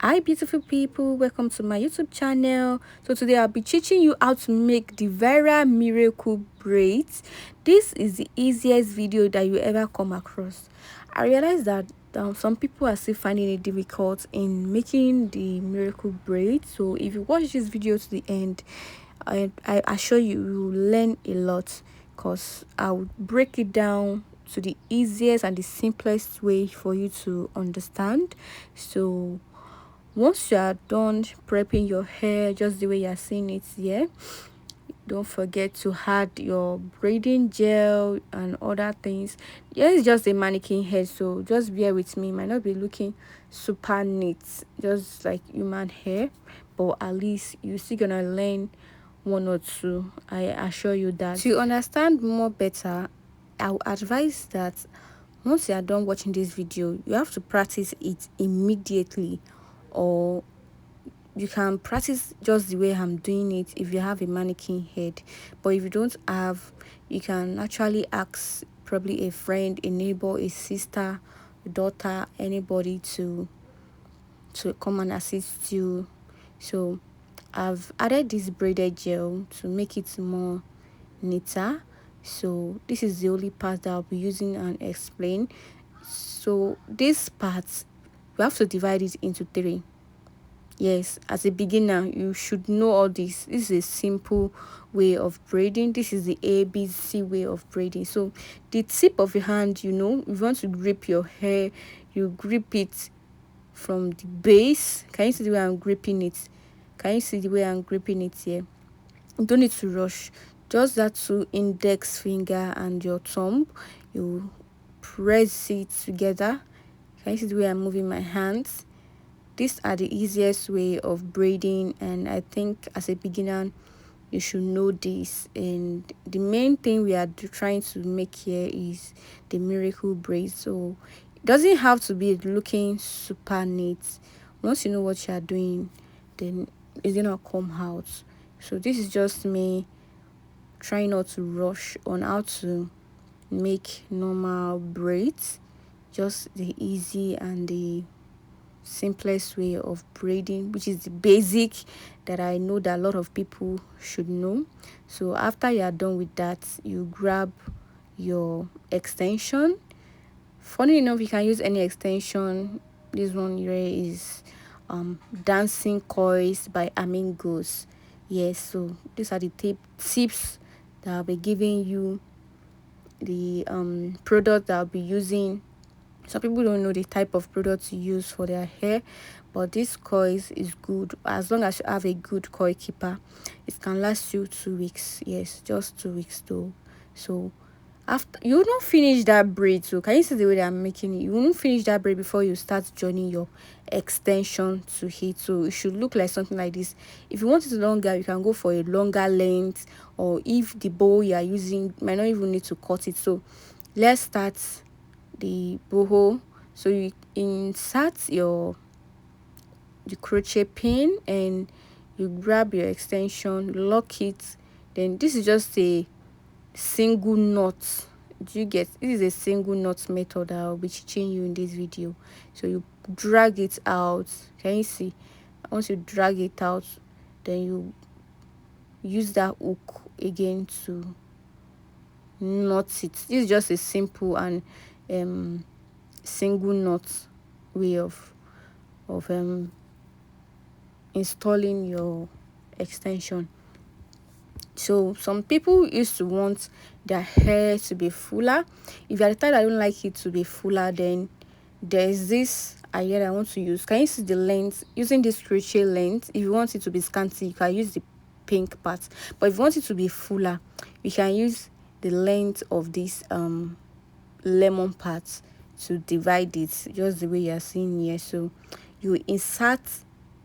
Hi beautiful people, welcome to my YouTube channel. So today I'll be teaching you how to make the viral miracle braids. This is the easiest video that you ever come across. I realize that some people are still finding it difficult in making the miracle braid. So if you watch this video to the end, I assure you will learn a lot, because I'll break it down to the easiest and the simplest way for you to understand. So once you are done prepping your hair just the way you're seeing it here, don't forget to add your braiding gel and other things. Yeah, it's just a mannequin head, so just bear with me. It might not be looking super neat, just like human hair, but at least you're still gonna learn one or two. I assure you that. To understand more better, I would advise that once you are done watching this video, you have to practice it immediately, or you can practice just the way I'm doing it if you have a mannequin head. But if you don't have, you can actually ask probably a friend, a neighbor, a sister, a daughter, anybody to come and assist you. So I've added this braided gel to make it more neater. So this is the only part that I'll be using and explain. So this part, we have to divide it into three. Yes, as a beginner, you should know all this. This is a simple way of braiding. This is the ABC way of braiding. So the tip of your hand, if you want to grip your hair, you grip it from the base. Can you see the way I'm gripping it? Can you see the way I'm gripping it here? You don't need to rush. Just that two index finger and your thumb, you press it together. Can you see the way I'm moving my hands? These are the easiest way of braiding, and I think as a beginner you should know this. And the main thing we are trying to make here is the miracle braid, so it doesn't have to be looking super neat. Once you know what you are doing, then it's gonna come out. So this is just me trying not to rush on how to make normal braids, just the easy and the simplest way of braiding, which is the basic that I know that a lot of people should know. So after you are done with that, you grab your extension. Funny enough, you can use any extension. This one here is Dancing Coils by Amigos. Yes, so these are the tips that I'll be giving you, the product that I'll be using. Some people don't know the type of product to use for their hair, but this coils is good. As long as you have a good coil keeper, it can last you 2 weeks. Yes, just 2 weeks though. So after you don't finish that braid, so can you see the way that I'm making it? You won't finish that braid before you start joining your extension to it. So it should look like something like this. If you want it longer, you can go for a longer length, or if the bow you are using might not even need to cut it. So let's start the boho. So you insert the crochet pin and you grab your extension, lock it. Then this is just a single knot. Do you get? This is a single knot method that I'll be teaching you in this video. So you drag it out. Can you see? Once you drag it out, then you use that hook again to knot it. This is just a simple and single knot way of installing your extension. So some people used to want their hair to be fuller. If you are the type that don't like it to be fuller, then there's this idea that I want to use. Can you see the length? Using this crochet length, if you want it to be scanty, you can use the pink part. But if you want it to be fuller, you can use the length of this lemon part to divide it, just the way you are seeing here. So you insert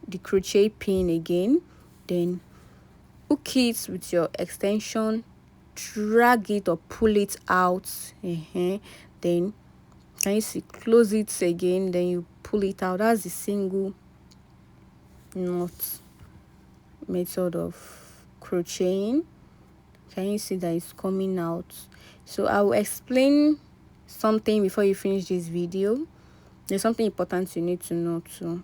the crochet pin again, then hook it with your extension, drag it or pull it out. Then can you see, close it again, then you pull it out. That's the single knot method of crocheting. Can you see that it's coming out? So I will explain something before you finish this video. There's something important you need to know too.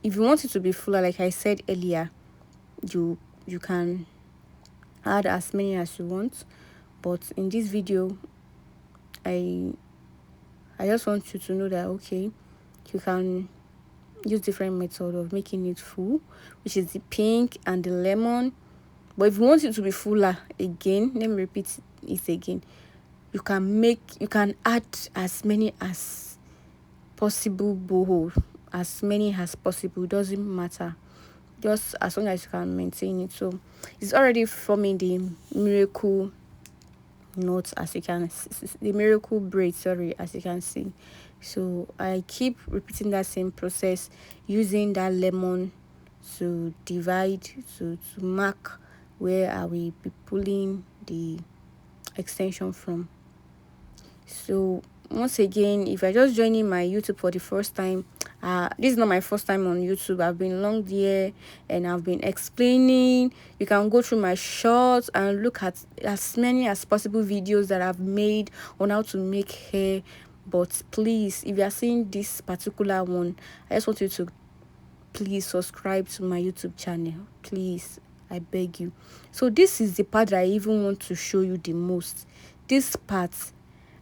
If you want it to be fuller, like I said earlier, you can add as many as you want, but in this video I just want you to know that okay, you can use different method of making it full, which is the pink and the lemon. But if you want it to be fuller, again, let me repeat it again, you can add as many as possible boho, as many as possible, doesn't matter, just as long as you can maintain it. So it's already forming the miracle knots, as you can the miracle braid, sorry, as you can see. So I keep repeating that same process, using that lemon to divide, to mark where I will be pulling the extension from. So once again, if you're just joining my YouTube for the first time, this is not my first time on YouTube. I've been long there and I've been explaining. You can go through my shorts and look at as many as possible videos that I've made on how to make hair. But please, if you are seeing this particular one, I just want you to please subscribe to my YouTube channel, please, I beg you. So this is the part that I even want to show you the most. This part,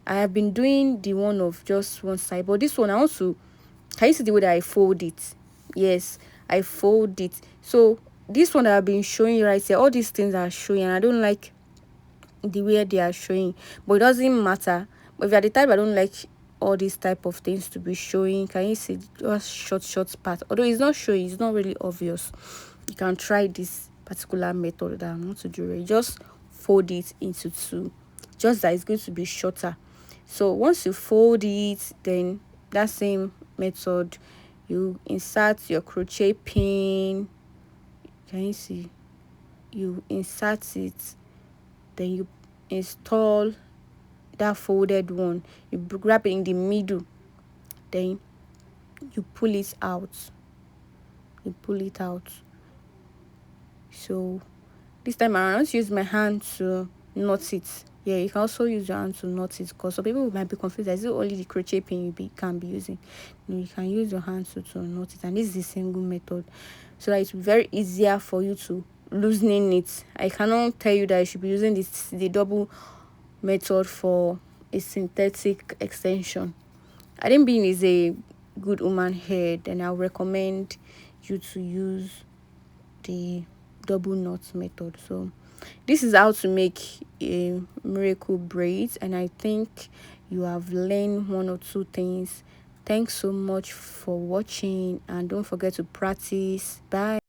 I have been doing the one of just one side, but this one I want to, can you see the way that I fold it? Yes, I fold it. So this one that I've been showing you right here, all these things are showing, and I don't like the way they are showing, but it doesn't matter. But if you're the type I don't like all these type of things to be showing, can you see just short part? Although it's not showing, it's not really obvious, you can try this particular method that I'm going to do. Just fold it into two, just that it's going to be shorter. So once you fold it, then that same method, you insert your crochet pin. Can you see? You insert it, then you install that folded one, you grab it in the middle, then you pull it out. So this time around, let's use my hand to knot it. Yeah, you can also use your hand to knot it, because some people might be confused, is it only the crochet pin can be using? No, you can use your hand to knot it, and this is the single method, so that it's very easier for you to loosening it. I cannot tell you that you should be using the double method for a synthetic extension. I think being is a good woman hair, then I'll recommend you to use the double knot method. So this is how to make a miracle braids, and I think you have learned one or two things. Thanks so much for watching, and don't forget to practice. Bye.